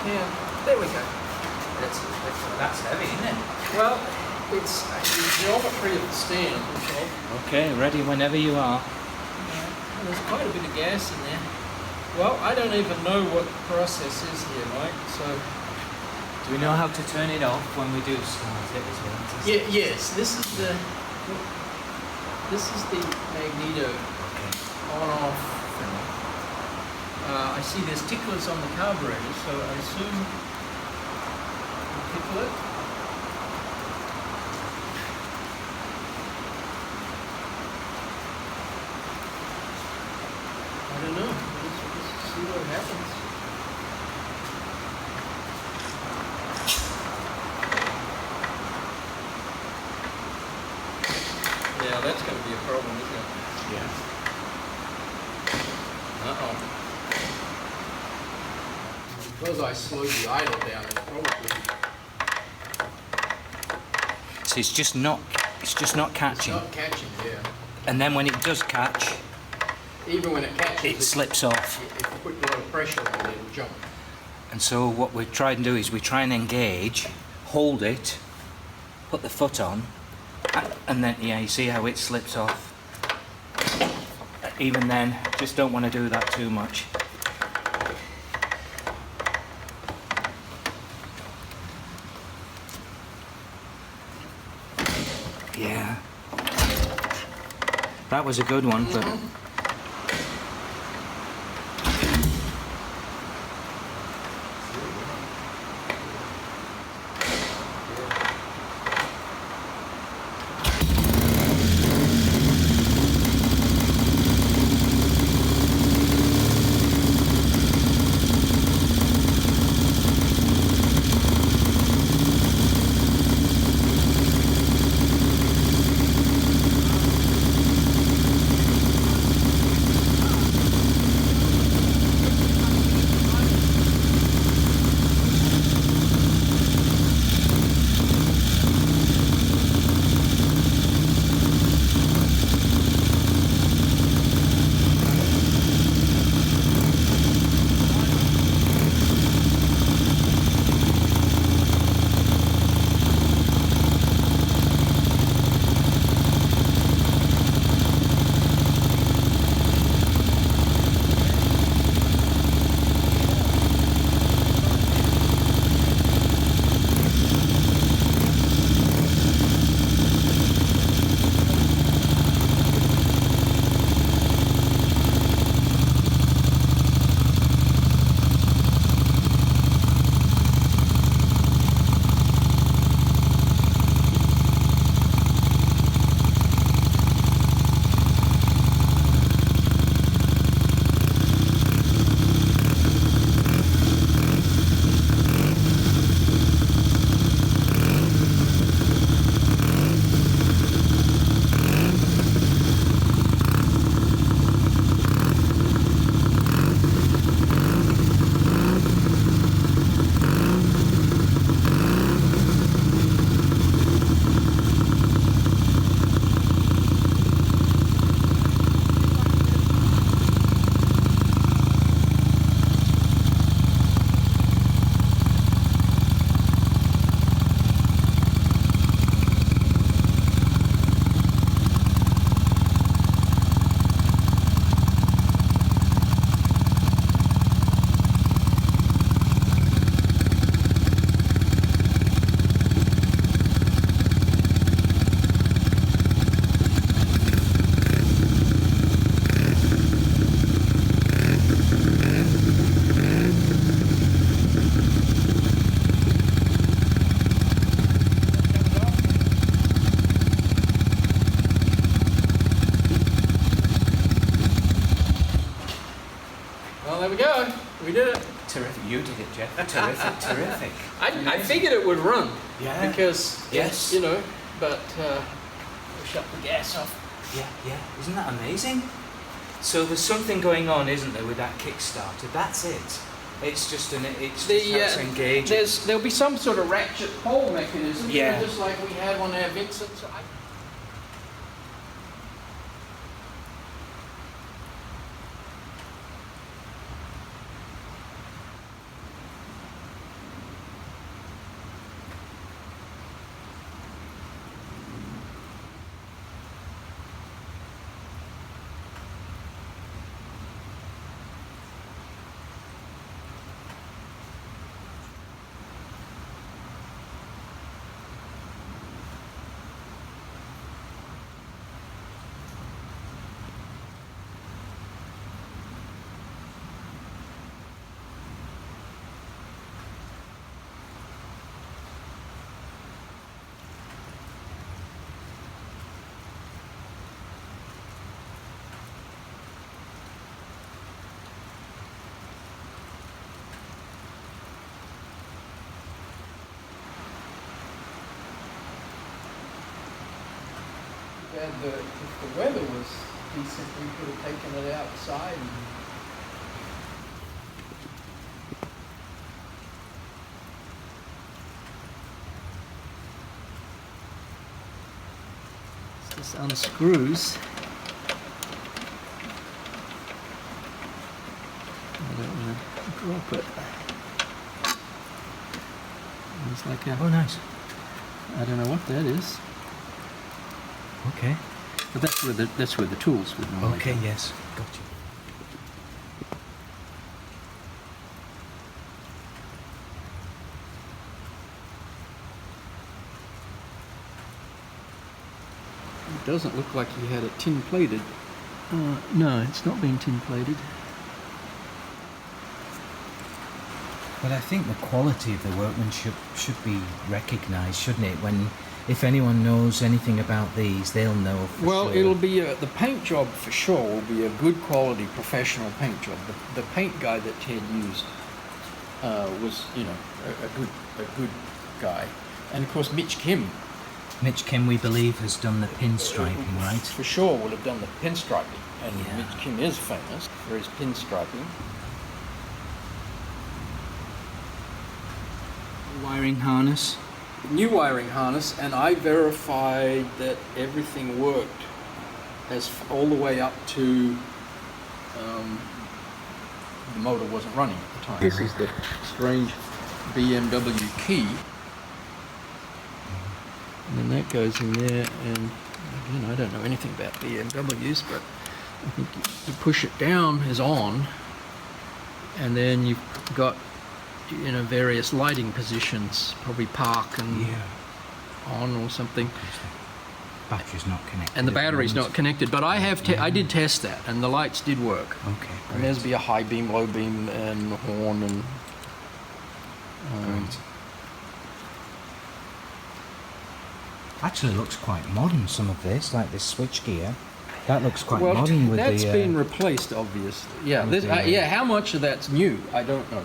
can. There we go. That's heavy, isn't it? Well, it's the geometry of the stand. Okay, ready whenever you are. Yeah, there's quite a bit of gas in there. Well, I don't even know what the process is here, Mike, so... Do we know how to turn it off when we do start it as well? Yeah, yes, this is the magneto on-off thing. I see there's ticklers on the carburetor, so I assume you tickle it. I don't know. Let's see what happens. Yeah, that's going to be a problem, isn't it? Yeah. Uh-oh. Because I slowed the idle down, it's probably... So it's just not catching. It's not catching, yeah. And then when it does catch, Even when it catches, it slips off. If you put a lot of pressure on it, it'll jump. And so what we try and do is we try and engage, hold it, put the foot on, and then, yeah, you see how it slips off. Even then, just don't want to do that too much. Yeah. That was a good one, but... Well, there we go. We did it. Terrific. You did it, Geoff. Terrific, terrific. I figured it would run. Yeah. Because, Yes. you know, but we'll shut the gas off. Yeah, yeah. Isn't that amazing? So there's something going on, isn't there, with that Kickstarter? That's it. It's just how it's engaging. There'll be some sort of ratchet pole mechanism, Yeah. just like we have on our Vincent. if the weather was decent, we could have taken it outside. This unscrews. I don't want to drop it. It's like a, Oh, nice. I don't know what that is, Okay. but that's where the tools would normally Okay, go. yes. Gotcha. It doesn't look like he had it tin plated. No, it's not been tin plated. But I think the quality of the workmanship should be recognised, shouldn't it? When, if anyone knows anything about these, they'll know for Well, sure. it'll be the paint job for sure will be a good quality professional paint job. The paint guy that Ted used was, you know, a good guy, and of course Mitch Kim. Mitch Kim, we believe, has done the pinstriping, right? For sure would have done the pinstriping, and Yeah. Mitch Kim is famous for his pinstriping. Wiring harness. New wiring harness, and I verified that everything worked as all the way up to the motor wasn't running at the time. This is the strange BMW key, and then that goes in there, and again I don't know anything about BMWs, but I think you push it down is on, and then you've got, you know, various lighting positions, probably park and on or something. Battery's not connected. And the at the battery's moment. not connected, but I did test that, and the lights did work. Okay, And great. there's be a high beam, low beam, and horn, and Great. Actually looks quite modern, some of this, like this switch gear. That looks quite well, modern with that's the... been replaced, obviously. Yeah, with this, the, yeah. How much of that's new? I don't know.